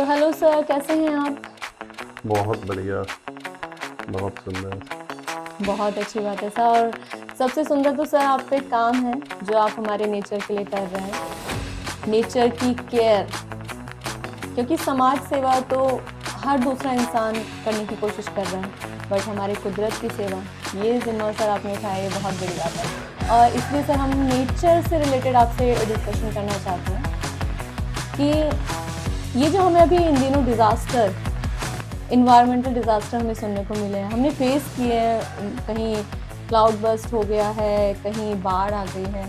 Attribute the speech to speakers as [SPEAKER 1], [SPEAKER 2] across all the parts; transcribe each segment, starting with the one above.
[SPEAKER 1] Hello sir, कैसे हैं आप?
[SPEAKER 2] बहुत बढ़िया। बहुत सुंदर।
[SPEAKER 1] बहुत अच्छी बात है सर। और सबसे सुंदर तो सर आप पे काम है जो आप हमारे नेचर के लिए कर रहे हैं, नेचर की केयर। क्योंकि समाज सेवा तो हर दूसरा इंसान करने की कोशिश कर रहा है, बट हमारे कुदरत की सेवा, ये जिम्मा सर आपने उठाया, ये बहुत बड़ी बात है। और इसलिए सर हम नेचर से रिलेटेड आपसे डिस्कशन करना चाहते हैं कि ये जो हमें अभी इन दिनों डिजास्टर, इन्वायरमेंटल डिजास्टर हमें सुनने को मिले हैं, हमने फेस किए हैं। कहीं क्लाउड बर्स्ट हो गया है, कहीं बाढ़ आ गई है।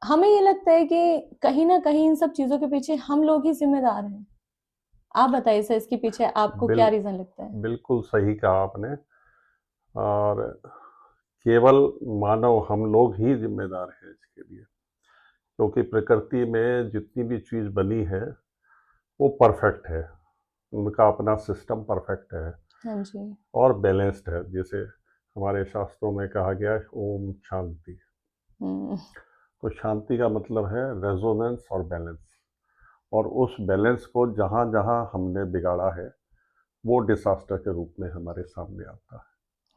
[SPEAKER 1] हमें ये लगता है कि कहीं ना कहीं इन सब चीजों के पीछे हम लोग ही जिम्मेदार हैं। आप बताइए सर, इसके पीछे आपको
[SPEAKER 2] बिल
[SPEAKER 1] क्या रीजन लगता है?
[SPEAKER 2] बिल्कुल सही कहा आपने। और केवल मानव हम लोग ही जिम्मेदार हैं इसके लिए, क्योंकि प्रकृति में जितनी भी चीज़ बनी है वो परफेक्ट है। उनका अपना सिस्टम परफेक्ट है
[SPEAKER 1] हाँ जी।
[SPEAKER 2] और बैलेंस्ड है। जैसे हमारे शास्त्रों में कहा गया है, ओम शांति।
[SPEAKER 1] हम्म।
[SPEAKER 2] तो शांति का मतलब है रेजोनेंस और बैलेंस। और उस बैलेंस को जहाँ जहाँ हमने बिगाड़ा है वो डिसास्टर के रूप में हमारे सामने आता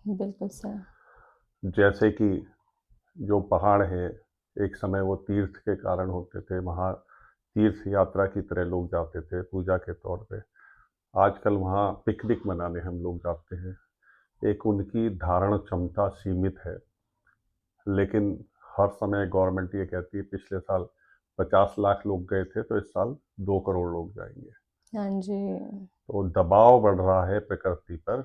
[SPEAKER 1] बिल्कुल सर।
[SPEAKER 2] है। जैसे कि जो पहाड़ हैं, एक समय वो तीर्थ के कारण होते थे, वहाँ तीर्थ यात्रा की तरह लोग जाते थे पूजा के तौर पे। आजकल वहाँ पिकनिक मनाने हम लोग जाते हैं। एक उनकी धारण क्षमता सीमित है, लेकिन हर समय गवर्नमेंट ये कहती है पिछले साल 50 लाख लोग गए थे, तो इस साल 2 करोड़ लोग जाएंगे।
[SPEAKER 1] हाँ जी।
[SPEAKER 2] तो दबाव बढ़ रहा है प्रकृति पर,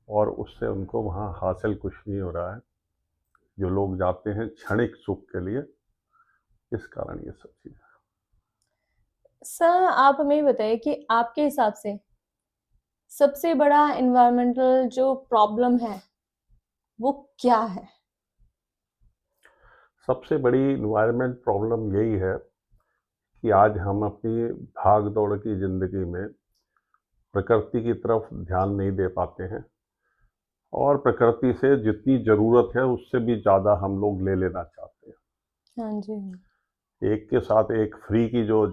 [SPEAKER 2] और उससे उनको वहाँ हासिल कुछ नहीं हो रहा है। जो लोग जाते हैं क्षणिक सुख के लिए, इस कारण ये सब चीज़।
[SPEAKER 1] सर आप हमें ये बताइए कि आपके हिसाब से सबसे बड़ा इन्वायरमेंटल जो प्रॉब्लम है वो क्या है?
[SPEAKER 2] सबसे बड़ी इन्वायरमेंट प्रॉब्लम यही है कि आज हम अपनी भाग दौड़ की ज़िंदगी में प्रकृति की तरफ ध्यान नहीं दे पाते हैं, और प्रकृति से जितनी ज़रूरत है उससे भी ज़्यादा हम लोग ले लेना चाहते
[SPEAKER 1] हाँ जी।
[SPEAKER 2] हैं। एक के साथ एक फ्री की जो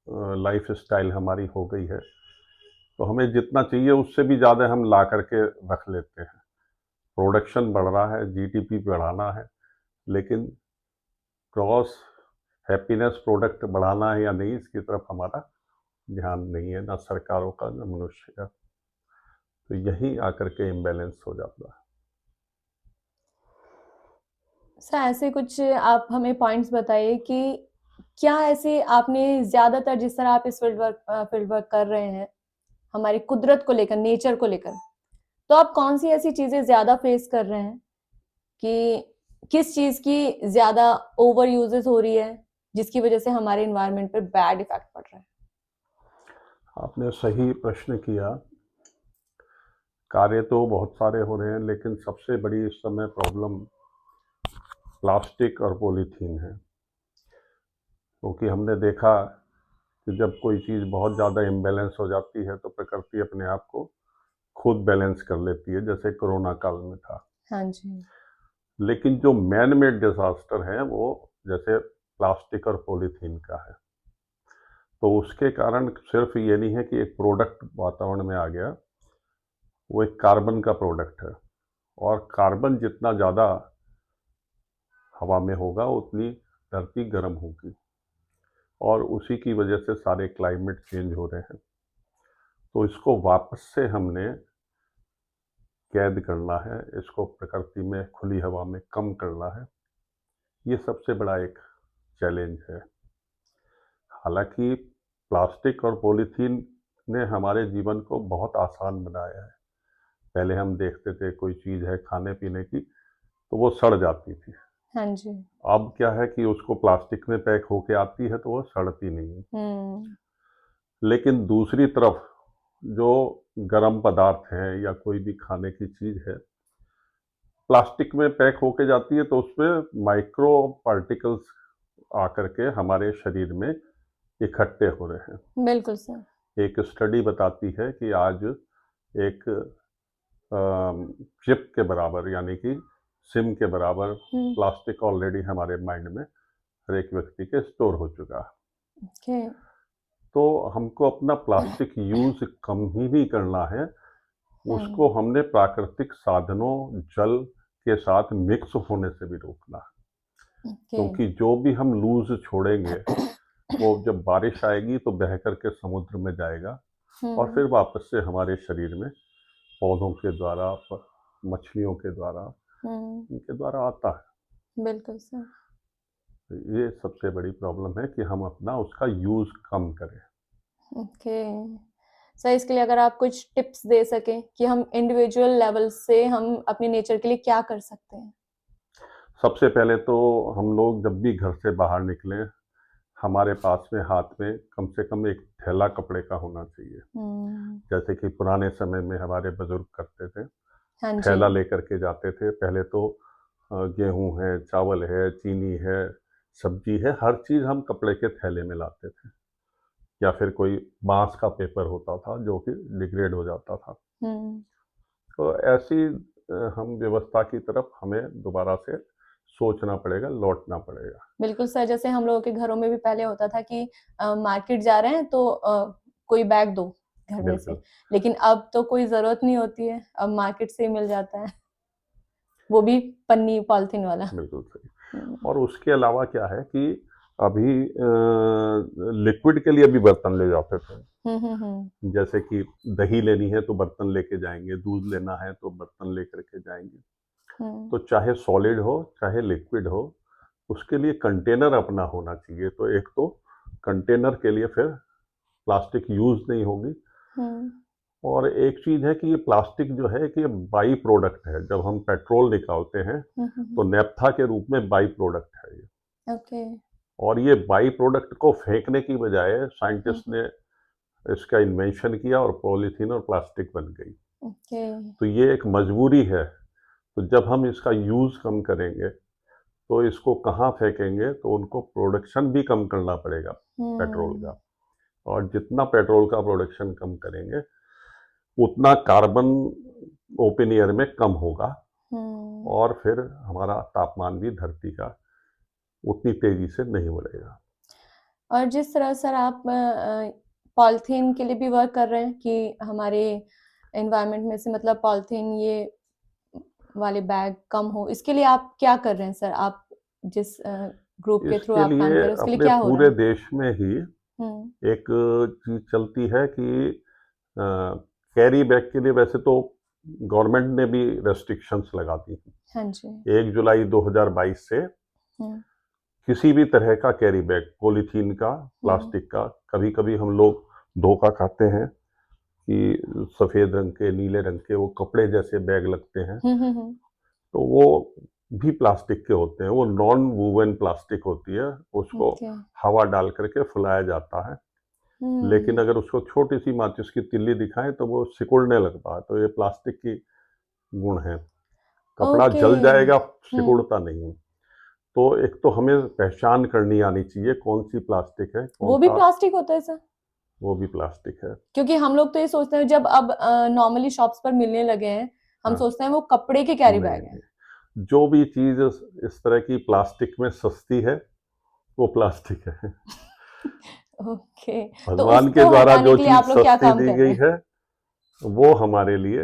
[SPEAKER 2] लाइफ स्टाइल हमारी हो गई है, तो हमें जितना चाहिए उससे भी ज़्यादा हम ला करके रख लेते हैं। प्रोडक्शन बढ़ रहा है, जीडीपी बढ़ाना है, लेकिन क्रॉस हैप्पीनेस प्रोडक्ट बढ़ाना है या नहीं, इसकी तरफ हमारा ध्यान नहीं है, ना सरकारों का ना मनुष्य का। तो यही आकर के इम्बैलेंस हो जाता है।
[SPEAKER 1] सर ऐसे कुछ आप हमें पॉइंट्स बताइए कि क्या ऐसे आपने ज्यादातर, जिस तरह आप इस फील्ड वर्क कर रहे हैं हमारी कुदरत को लेकर, नेचर को लेकर, तो आप कौन सी ऐसी चीजें ज्यादा फेस कर रहे हैं कि किस चीज की ज्यादा ओवर यूजेस हो रही है जिसकी वजह से हमारे इन्वायरमेंट पर बैड इफेक्ट पड़ रहा है?
[SPEAKER 2] आपने सही प्रश्न किया। कार्य तो बहुत सारे हो रहे हैं, लेकिन सबसे बड़ी इस समय प्रॉब्लम प्लास्टिक और पॉलीथीन है। क्योंकि हमने देखा कि जब कोई चीज़ बहुत ज़्यादा इम्बैलेंस हो जाती है तो प्रकृति अपने आप को खुद बैलेंस कर लेती है, जैसे कोरोना काल में था।
[SPEAKER 1] हाँ जी।
[SPEAKER 2] लेकिन जो मैन मेड डिजास्टर है वो जैसे प्लास्टिक और पॉलीथीन का है। तो उसके कारण सिर्फ ये नहीं है कि एक प्रोडक्ट वातावरण में आ गया, वो एक कार्बन का प्रोडक्ट है। और कार्बन जितना ज़्यादा हवा में होगा उतनी धरती गर्म होगी, और उसी की वजह से सारे क्लाइमेट चेंज हो रहे हैं। तो इसको वापस से हमने कैद करना है, इसको प्रकृति में खुली हवा में कम करना है। ये सबसे बड़ा एक चैलेंज है। हालांकि प्लास्टिक और पॉलीथीन ने हमारे जीवन को बहुत आसान बनाया है। पहले हम देखते थे कोई चीज़ है खाने पीने की तो वो सड़ जाती थी।
[SPEAKER 1] हाँ जी।
[SPEAKER 2] अब क्या है कि उसको प्लास्टिक में पैक होके आती है तो वो सड़ती नहीं है।
[SPEAKER 1] हम्म।
[SPEAKER 2] लेकिन दूसरी तरफ जो गर्म पदार्थ हैं या कोई भी खाने की चीज़ है, प्लास्टिक में पैक होके जाती है तो उसमें माइक्रो पार्टिकल्स आकर के हमारे शरीर में इकट्ठे हो रहे हैं।
[SPEAKER 1] बिल्कुल सर।
[SPEAKER 2] एक स्टडी बताती है कि आज एक चिप के बराबर, यानी कि सिम के बराबर
[SPEAKER 1] हम्म।
[SPEAKER 2] प्लास्टिक ऑलरेडी हमारे माइंड में हर एक व्यक्ति के स्टोर हो चुका है।
[SPEAKER 1] ओके।
[SPEAKER 2] तो हमको अपना प्लास्टिक यूज कम ही नहीं करना है, उसको हमने प्राकृतिक साधनों, जल के साथ मिक्स होने से भी रोकना है।
[SPEAKER 1] ओके।
[SPEAKER 2] क्योंकि जो भी हम लूज छोड़ेंगे वो जब बारिश आएगी तो बह करके समुद्र में जाएगा और फिर वापस से हमारे शरीर में पौधों के द्वारा, मछलियों के द्वारा, इनके द्वारा आता है।
[SPEAKER 1] बिल्कुल सर।
[SPEAKER 2] ये सबसे बड़ी प्रॉब्लम है कि हम अपना उसका यूज कम करें।
[SPEAKER 1] ओके। सर इसके लिए अगर आप कुछ टिप्स दे सकें कि हम इंडिविजुअल लेवल से हम अपने नेचर के लिए क्या कर सकते हैं?
[SPEAKER 2] सबसे पहले तो हम लोग जब भी घर से बाहर निकलें, हमारे पास में हाथ में कम से कम एक थैला कपड़े का होना चाहिए। जैसे कि पुराने समय में हमारे बुजुर्ग करते थे,
[SPEAKER 1] हाँ जी।
[SPEAKER 2] थैला लेकर के जाते थे। पहले तो गेहूं है, चावल है, चीनी है, सब्जी है, हर चीज़ हम कपड़े के थैले में लाते थे, या फिर कोई बांस का पेपर होता था जो कि डिग्रेड हो जाता था। तो ऐसी हम व्यवस्था की तरफ हमें दोबारा से सोचना पड़ेगा, लौटना पड़ेगा।
[SPEAKER 1] बिल्कुल सर, जैसे हम लोगों के घरों में भी पहले होता था कि मार्केट जा रहे हैं तो कोई बैग दो घर में से,
[SPEAKER 2] बिल्कुल
[SPEAKER 1] लेकिन अब तो कोई जरूरत नहीं होती है, अब मार्केट से ही मिल जाता है, वो भी पन्नी पॉलिथीन वाला।
[SPEAKER 2] बिल्कुल सही। और उसके अलावा क्या है कि अभी लिक्विड के लिए भी बर्तन ले जाते थे। जैसे कि दही लेनी है तो बर्तन लेके जाएंगे, दूध लेना है तो बर्तन लेकर के जाएंगे। तो चाहे सॉलिड हो चाहे लिक्विड हो, उसके लिए कंटेनर अपना होना चाहिए। तो एक तो कंटेनर के लिए फिर प्लास्टिक यूज नहीं होगी, और एक चीज है कि ये प्लास्टिक जो है कि ये बाई प्रोडक्ट है। जब हम पेट्रोल निकालते हैं तो नेफ्था के रूप में बाई प्रोडक्ट है ये।
[SPEAKER 1] ओके।
[SPEAKER 2] और ये बाई प्रोडक्ट को फेंकने की बजाय साइंटिस्ट ने इसका इन्वेंशन किया और पॉलीथीन और प्लास्टिक बन गई।
[SPEAKER 1] ओके।
[SPEAKER 2] तो ये एक मजबूरी है। तो जब हम इसका यूज कम करेंगे तो इसको कहाँ फेंकेंगे, तो उनको प्रोडक्शन भी कम करना पड़ेगा पेट्रोल का। और जितना पेट्रोल का प्रोडक्शन कम करेंगे उतना कार्बन ओपन एयर में कम होगा, और फिर हमारा तापमान भी धरती का उतनी तेजी से नहीं बढ़ेगा।
[SPEAKER 1] और जिस तरह सर आप पॉलिथीन के लिए भी वर्क कर रहे हैं कि हमारे एनवायरनमेंट में से मतलब पॉलिथीन ये वाले बैग कम हो, इसके लिए आप क्या कर रहे हैं सर? आप जिस ग्रुप के थ्रू
[SPEAKER 2] इसके
[SPEAKER 1] आप काम
[SPEAKER 2] लिए
[SPEAKER 1] कर रहे हैं उसके लिए
[SPEAKER 2] अपने
[SPEAKER 1] क्या हो रहा
[SPEAKER 2] पूरे
[SPEAKER 1] है?
[SPEAKER 2] देश में ही एक चीज चलती है कि कैरी बैग के लिए वैसे तो गवर्नमेंट ने भी रेस्ट्रिक्शंस लगा दी थी।
[SPEAKER 1] हाँ जी।
[SPEAKER 2] 1 जुलाई 2022 से किसी भी तरह का कैरी बैग, पॉलीथीन का, प्लास्टिक का, कभी कभी हम लोग धोखा खाते हैं कि सफेद रंग के, नीले रंग के वो कपड़े जैसे बैग लगते हैं, तो वो भी प्लास्टिक के होते हैं। वो नॉन वूवन प्लास्टिक होती है, उसको
[SPEAKER 1] ओके।
[SPEAKER 2] हवा डाल करके फुलाया जाता है। लेकिन अगर उसको छोटी सी माचिस की तिल्ली दिखाएं तो वो सिकुड़ने लगता है। तो ये प्लास्टिक की गुण है, कपड़ा
[SPEAKER 1] ओके।
[SPEAKER 2] जल जाएगा, सिकुड़ता नहीं। तो एक तो हमें पहचान करनी आनी चाहिए कौन सी प्लास्टिक है, कौन
[SPEAKER 1] वो भी
[SPEAKER 2] सा।
[SPEAKER 1] प्लास्टिक होता है सर?
[SPEAKER 2] वो भी प्लास्टिक है।
[SPEAKER 1] क्योंकि हम लोग तो ये सोचते हैं जब अब नॉर्मली शॉप्स पर मिलने लगे हैं, हम
[SPEAKER 2] हाँ,
[SPEAKER 1] सोचते हैं वो कपड़े के कैरी
[SPEAKER 2] नहीं
[SPEAKER 1] बैग हैं।
[SPEAKER 2] नहीं, जो भी चीज इस तरह की प्लास्टिक में सस्ती है वो प्लास्टिक है।
[SPEAKER 1] ओके। तो
[SPEAKER 2] भगवान के
[SPEAKER 1] उसको
[SPEAKER 2] द्वारा
[SPEAKER 1] हटाने
[SPEAKER 2] जो
[SPEAKER 1] के लिए
[SPEAKER 2] चीज
[SPEAKER 1] आप लोग क्या
[SPEAKER 2] सस्ती
[SPEAKER 1] काम
[SPEAKER 2] दी
[SPEAKER 1] कर रहे
[SPEAKER 2] गई
[SPEAKER 1] हैं?
[SPEAKER 2] है वो हमारे लिए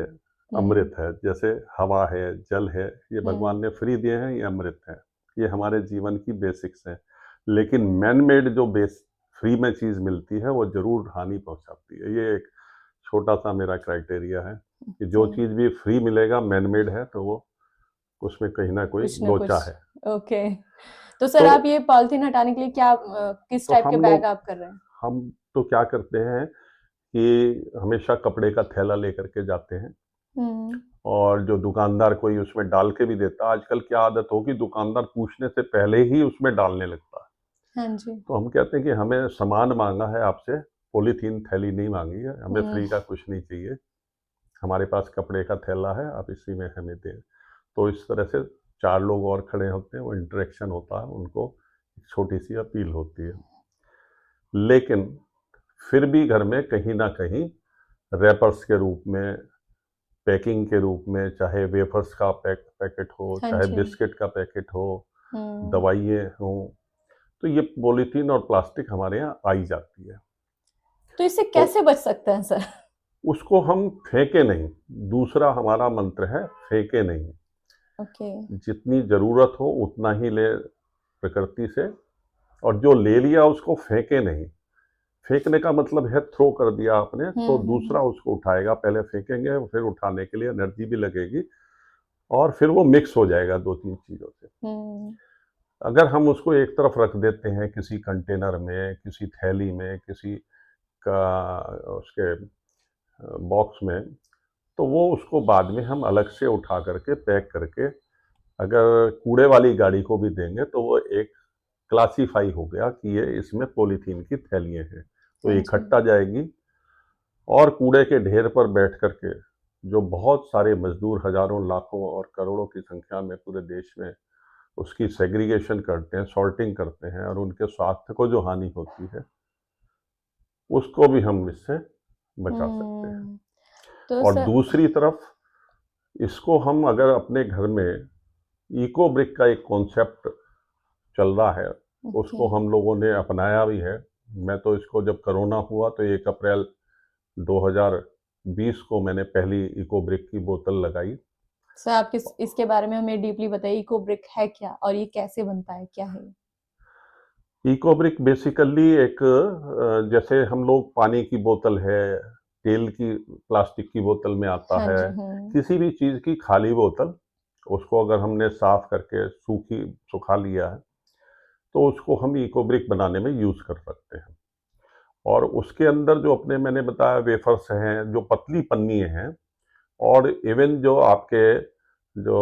[SPEAKER 2] अमृत है। जैसे हवा है, जल है, ये भगवान ने फ्री दिए हैं, ये अमृत है। ये हमारे जीवन की बेसिक्स है। लेकिन मैन मेड जो फ्री में चीज मिलती है वो जरूर हानि पहुंचाती है। ये एक छोटा सा मेरा क्राइटेरिया है कि जो चीज भी फ्री मिलेगा, मैन मेड है, तो वो उसमें कहीं ना कोई
[SPEAKER 1] कुछ ना
[SPEAKER 2] लोचा
[SPEAKER 1] कुछ।
[SPEAKER 2] है।
[SPEAKER 1] ओके। तो सर
[SPEAKER 2] तो
[SPEAKER 1] आप ये पॉलिथीन हटाने के लिए क्या किस
[SPEAKER 2] तो
[SPEAKER 1] टाइप के
[SPEAKER 2] हम
[SPEAKER 1] बैग
[SPEAKER 2] लोग
[SPEAKER 1] आप कर रहे हैं?
[SPEAKER 2] हम तो क्या करते हैं कि हमेशा कपड़े का थैला लेकर के जाते हैं, और जो दुकानदार कोई उसमें डाल के भी देता। आजकल क्या आदत हो कि दुकानदार पूछने से पहले ही उसमें डालने लगता है।
[SPEAKER 1] हाँ जी।
[SPEAKER 2] तो हम कहते हैं कि हमें सामान मांगा है आपसे, पॉलीथीन थैली नहीं मांगी है, हमें फ्री का कुछ नहीं चाहिए। हमारे पास कपड़े का थैला है, आप इसी में हमें दें। तो इस तरह से 4 लोग और खड़े होते हैं, वो इंटरेक्शन होता है, उनको एक छोटी सी अपील होती है। लेकिन फिर भी घर में कहीं ना कहीं रैपर्स के रूप में, पैकिंग के रूप में, चाहे वेफर्स का पैकेट हो,
[SPEAKER 1] हाँ
[SPEAKER 2] चाहे
[SPEAKER 1] जी।
[SPEAKER 2] बिस्किट का पैकेट हो, दवाइयाँ हों, तो ये पॉलीथीन और प्लास्टिक हमारे यहाँ आई जाती है।
[SPEAKER 1] तो इससे
[SPEAKER 2] तो
[SPEAKER 1] कैसे बच सकते हैं सर?
[SPEAKER 2] उसको हम फेंके नहीं, दूसरा हमारा मंत्र है फेंके नहीं।
[SPEAKER 1] ओके।
[SPEAKER 2] जितनी ज़रूरत हो उतना ही ले प्रकृति से, और जो ले लिया उसको फेंके नहीं। फेंकने का मतलब है थ्रो कर दिया आपने तो दूसरा उसको उठाएगा, पहले फेंकेंगे फिर उठाने के लिए एनर्जी भी लगेगी और फिर वो मिक्स हो जाएगा 2-3 चीज़ों से।
[SPEAKER 1] हुँ,
[SPEAKER 2] अगर हम उसको एक तरफ रख देते हैं किसी कंटेनर में, किसी थैली में, किसी का उसके बॉक्स में, तो वो उसको बाद में हम अलग से उठा करके पैक करके अगर कूड़े वाली गाड़ी को भी देंगे तो वो एक क्लासिफाई हो गया कि ये इसमें पॉलीथीन की थैलियाँ हैं, तो
[SPEAKER 1] हाँ
[SPEAKER 2] ये
[SPEAKER 1] जी।
[SPEAKER 2] इकट्ठा जाएगी। और कूड़े के ढेर पर बैठ करके जो बहुत सारे मजदूर हजारों लाखों और करोड़ों की संख्या में पूरे देश में उसकी सेग्रीगेशन करते हैं, सॉर्टिंग करते हैं, और उनके स्वास्थ्य को जो हानि होती है उसको भी हम इससे बचा सकते हैं।
[SPEAKER 1] हुँ, तो
[SPEAKER 2] और
[SPEAKER 1] सर
[SPEAKER 2] दूसरी तरफ इसको हम अगर अपने घर में इको ब्रिक का एक कॉन्सेप्ट चल रहा है,
[SPEAKER 1] ओके,
[SPEAKER 2] उसको हम लोगों ने अपनाया भी है। मैं तो इसको जब कोरोना हुआ तो 1 अप्रैल 2020 को मैंने पहली इको ब्रिक की बोतल लगाई।
[SPEAKER 1] सर आप इसके बारे में हमें डीपली बताइए, इको ब्रिक है क्या और ये कैसे बनता है? क्या है ये?
[SPEAKER 2] इको ब्रिक बेसिकली एक जैसे हम लोग पानी की बोतल है, तेल की प्लास्टिक की बोतल में आता
[SPEAKER 1] हाँ
[SPEAKER 2] है,
[SPEAKER 1] जी, हुँ,
[SPEAKER 2] किसी भी चीज़ की खाली बोतल, उसको अगर हमने साफ करके सुखा लिया है, तो उसको हम इको ब्रिक बनाने में यूज़ कर सकते हैं। और उसके अंदर जो अपने मैंने बताया वेफर्स हैं, जो पतली पन्नी हैं, और इवन जो आपके जो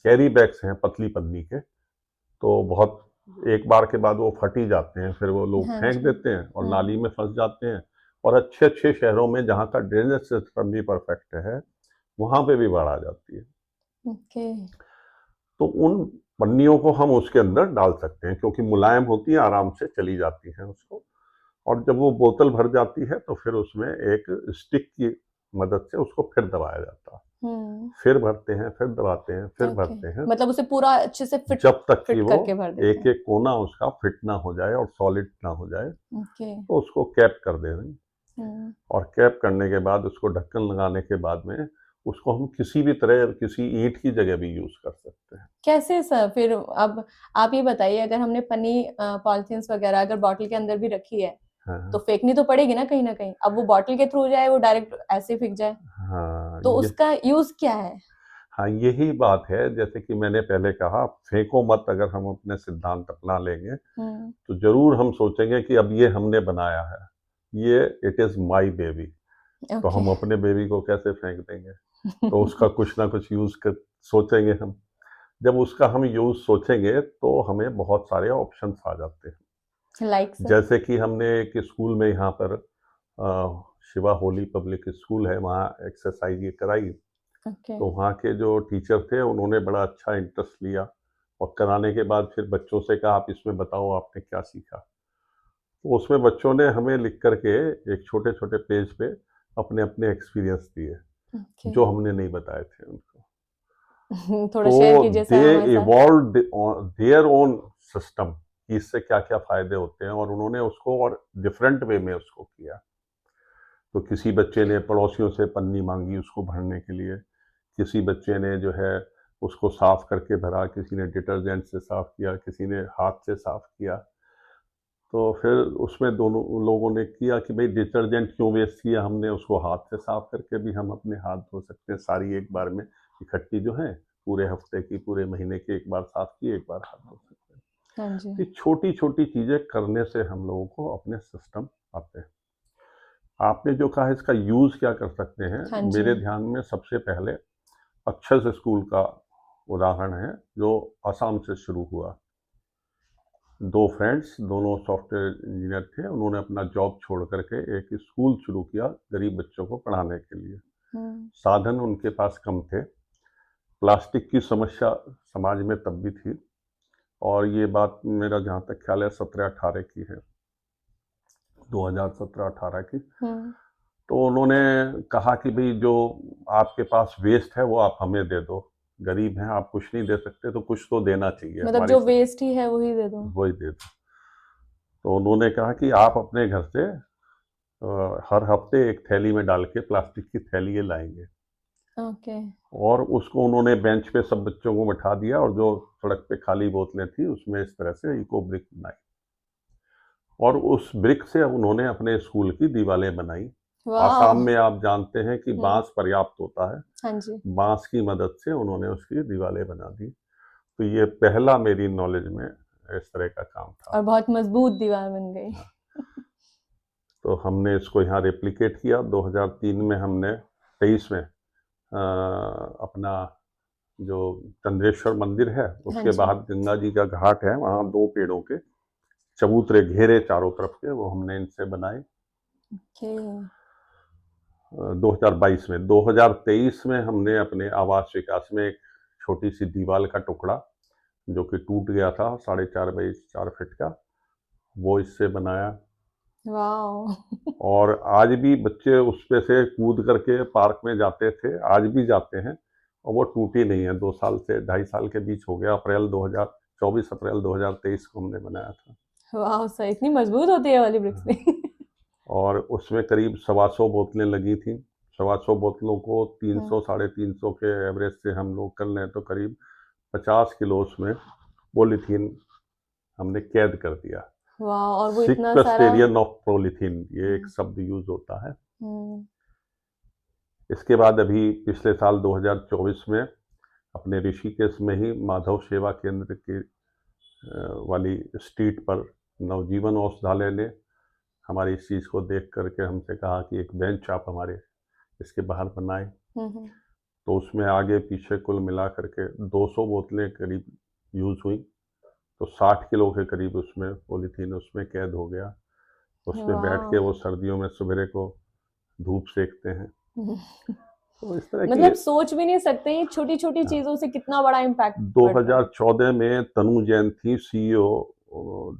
[SPEAKER 2] कैरी बैग्स हैं पतली पन्नी के, तो बहुत एक बार के बाद वो फट ही जाते हैं, फिर वो लोग
[SPEAKER 1] हाँ
[SPEAKER 2] फेंक
[SPEAKER 1] जी,
[SPEAKER 2] देते हैं और नाली
[SPEAKER 1] हुँ,
[SPEAKER 2] में फंस जाते हैं। और अच्छे-अच्छे शहरों में जहाँ का ड्रेनेज सिस्टम भी परफेक्ट है, वहाँ पे भी बाढ़ आ जाती है।
[SPEAKER 1] ओके,
[SPEAKER 2] तो उन पन्नियों को हम उसके अंदर डाल सकते हैं क्योंकि मुलायम होती हैं, आराम से चली जाती हैं उसको। और जब वो बोतल भर जाती है तो फिर उसमें एक स्टिक की मदद से उसको फिर दबाया जाता है।
[SPEAKER 1] हुँ,
[SPEAKER 2] फिर भरते हैं, फिर दबाते हैं, फिर
[SPEAKER 1] ओके।
[SPEAKER 2] भरते हैं,
[SPEAKER 1] मतलब उसे पूरा अच्छे से फिट
[SPEAKER 2] जब तक कि
[SPEAKER 1] फिट
[SPEAKER 2] वो
[SPEAKER 1] करके भर देते हैं।
[SPEAKER 2] एक-एक कोना उसका फिट ना हो जाए और सॉलिड ना हो जाए,
[SPEAKER 1] ओके,
[SPEAKER 2] तो उसको कैप कर दे दें।
[SPEAKER 1] हुँ।
[SPEAKER 2] और कैप करने के बाद उसको ढक्कन लगाने के बाद में उसको हम किसी भी तरह किसी ईंट की जगह भी यूज़ कर सकते हैं।
[SPEAKER 1] कैसे सर फिर अब आप ये बताइए अगर हमने पन्नी पॉलिथीन्स वगैरह अगर बॉटल के अंदर भी रखी है,
[SPEAKER 2] हाँ,
[SPEAKER 1] तो
[SPEAKER 2] हाँ।
[SPEAKER 1] फेंकनी तो पड़ेगी ना कहीं न कहीं। अब वो बॉटल के थ्रू जाए, वो डायरेक्ट ऐसे ही फेंक जाए,
[SPEAKER 2] हाँ,
[SPEAKER 1] तो उसका यूज़ क्या है?
[SPEAKER 2] हाँ, यही बात है जैसे कि मैंने पहले कहा फेंको मत, अगर हम अपने सिद्धांत अपना लेंगे,
[SPEAKER 1] हुँ,
[SPEAKER 2] तो ज़रूर हम सोचेंगे कि अब ये हमने बनाया है। ये इट इज़ माय बेबी, तो
[SPEAKER 1] ओके।
[SPEAKER 2] हम अपने बेबी को कैसे फेंक देंगे? तो उसका कुछ ना कुछ यूज़ कर सोचेंगे हम। जब उसका हम यूज़ सोचेंगे तो हमें बहुत सारे ऑप्शंस आ जाते हैं।
[SPEAKER 1] Like sir?
[SPEAKER 2] जैसे कि हमने एक स्कूल में यहाँ पर शिवा होली पब्लिक स्कूल है, वहाँ एक्सरसाइज़ ये कराई।
[SPEAKER 1] ओके।
[SPEAKER 2] तो वहाँ के जो टीचर थे उन्होंने बड़ा अच्छा इंटरेस्ट लिया और कराने के बाद फिर बच्चों से कहा आप इसमें बताओ आपने क्या सीखा। तो उसमें बच्चों ने हमें लिख कर के एक छोटे-छोटे पेज पे अपने-अपने एक्सपीरियंस दिए,
[SPEAKER 1] ओके।
[SPEAKER 2] जो हमने नहीं बताए थे उनको।
[SPEAKER 1] थोड़ा
[SPEAKER 2] तो
[SPEAKER 1] शेयर कीजिए
[SPEAKER 2] दे
[SPEAKER 1] सर हमारे साथ।
[SPEAKER 2] इवॉल्व्ड देयर ओन सिस्टम कि इससे क्या-क्या फ़ायदे होते हैं, और उन्होंने उसको और डिफरेंट वे में उसको किया। तो किसी बच्चे ने पड़ोसियों से पन्नी माँगी उसको भरने के लिए, किसी बच्चे ने जो है उसको साफ़ करके भरा, किसी ने डिटर्जेंट से साफ़ किया, किसी ने हाथ से साफ़ किया। तो फिर उसमें दोनों लोगों ने किया कि भई डिटर्जेंट क्यों वेस्ट किया, हमने उसको हाथ से साफ़ करके भी हम अपने हाथ धो सकते हैं, सारी एक बार में इकट्ठी जो है, पूरे हफ्ते की, पूरे महीने की एक बार साफ़ की, एक बार हाथ धो सकते हैं।
[SPEAKER 1] हाँ जी।
[SPEAKER 2] तो ये छोटी-छोटी चीज़ें करने से हम लोगों को अपने सिस्टम आते हैं। आपने जो कहा इसका यूज़ क्या कर सकते हैं,
[SPEAKER 1] हाँ जी।
[SPEAKER 2] मेरे ध्यान में सबसे पहले अक्षर स्कूल का उदाहरण है, जो असम से शुरू हुआ। 2 फ्रेंड्स, दोनों सॉफ्टवेयर इंजीनियर थे, उन्होंने अपना जॉब छोड़ कर के एक स्कूल शुरू किया गरीब बच्चों को पढ़ाने के लिए।
[SPEAKER 1] हुँ,
[SPEAKER 2] साधन उनके पास कम थे, प्लास्टिक की समस्या समाज में तब भी थी, और ये बात मेरा जहाँ तक ख्याल है 17-18 की है, 2017-18 की।
[SPEAKER 1] हुँ।
[SPEAKER 2] तो उन्होंने कहा कि भई जो आपके पास वेस्ट है वो आप हमें दे दो, गरीब हैं आप कुछ नहीं दे सकते तो कुछ तो देना चाहिए
[SPEAKER 1] मतलब
[SPEAKER 2] हमारी
[SPEAKER 1] जो
[SPEAKER 2] स
[SPEAKER 1] वेस्ट ही है वही दे दो।
[SPEAKER 2] वही दे दो। तो उन्होंने कहा कि आप अपने घर से हर हफ्ते एक थैली में डाल के, प्लास्टिक की थैली ये लाएंगे,
[SPEAKER 1] ओके।
[SPEAKER 2] और उसको उन्होंने बेंच पे सब बच्चों को बैठा दिया, और जो सड़क पे खाली बोतलें थी उसमें इस तरह से इको ब्रिक बनाई, और उस ब्रिक से उन्होंने अपने स्कूल की दीवारें बनाई। आसाम
[SPEAKER 1] वाह।
[SPEAKER 2] में आप जानते हैं कि
[SPEAKER 1] हम्म।
[SPEAKER 2] बांस पर्याप्त होता है,
[SPEAKER 1] हाँ जी।
[SPEAKER 2] बांस की मदद से उन्होंने उसकी दीवारें बना दी। तो ये पहला मेरी नॉलेज में इस तरह का काम था।
[SPEAKER 1] और बहुत मजबूत दीवार बन गई।
[SPEAKER 2] हाँ, तो हमने इसको यहाँ रेप्लिकेट किया। 2003 में हमने 23 में अपना जो चंद्रेश्वर मंदिर है
[SPEAKER 1] हाँ
[SPEAKER 2] उसके
[SPEAKER 1] जी।
[SPEAKER 2] बाहर गंगा जी का घाट है, वहाँ 2 पेड़ों के चबूतरे घेरे चारों तरफ के, वो हमने इनसे बनाए
[SPEAKER 1] ओके।
[SPEAKER 2] 2022 में। 2023 में हमने अपने आवास विकास में एक छोटी सी दीवार का टुकड़ा जो कि टूट गया था 4.5 बाई 4 फीट का, वो इससे बनाया।
[SPEAKER 1] वाह।
[SPEAKER 2] और आज भी बच्चे उस पे से कूद करके पार्क में जाते थे, आज भी जाते हैं, और वो टूटी नहीं है। 2 साल से 2.5 साल के बीच हो गया, अप्रैल 2024 अप्रैल 2023 को हमने बनाया था।
[SPEAKER 1] वाह सर, इतनी मजबूत होती है वाली ब्रिक्स भी।
[SPEAKER 2] और उसमें करीब 125 बोतलें लगी थी। 125 बोतलों को 300 साढ़े 300 के एवरेज से हम लोग कर लें तो करीब 50 किलो उसमें पॉलीथीन हमने कैद कर दिया।
[SPEAKER 1] वाह, और वो इतना सारा।
[SPEAKER 2] सिक्वेस्टेरियन ऑफ पॉलीथीन, ये एक
[SPEAKER 1] हम्म।
[SPEAKER 2] शब्द यूज होता है।
[SPEAKER 1] हम्म।
[SPEAKER 2] इसके बाद अभी पिछले साल 2024 में अपने ऋषिकेश में ही माधव सेवा केंद्र की वाली स्ट्रीट पर नवजीवन औषधालय ने हमारी इस चीज़ को देख करके हमसे कहा कि एक बेंच आप हमारे इसके बाहर बनाए।
[SPEAKER 1] हम्म।
[SPEAKER 2] तो उसमें आगे पीछे कुल मिला करके 200 बोतलें करीब यूज़ हुई, तो 60 किलो के करीब उसमें पॉलीथीन उसमें कैद हो गया। उसमें बैठ के
[SPEAKER 1] वाह।
[SPEAKER 2] वो सर्दियों में सवेरे को धूप सेकते हैं। तो इस तरह की।
[SPEAKER 1] मतलब सोच भी नहीं सकते ये छोटी छोटी
[SPEAKER 2] हाँ,
[SPEAKER 1] चीजों से कितना बड़ा इम्पैक्ट पड़ता है।
[SPEAKER 2] 2014 में तनु जैन थी सीईओ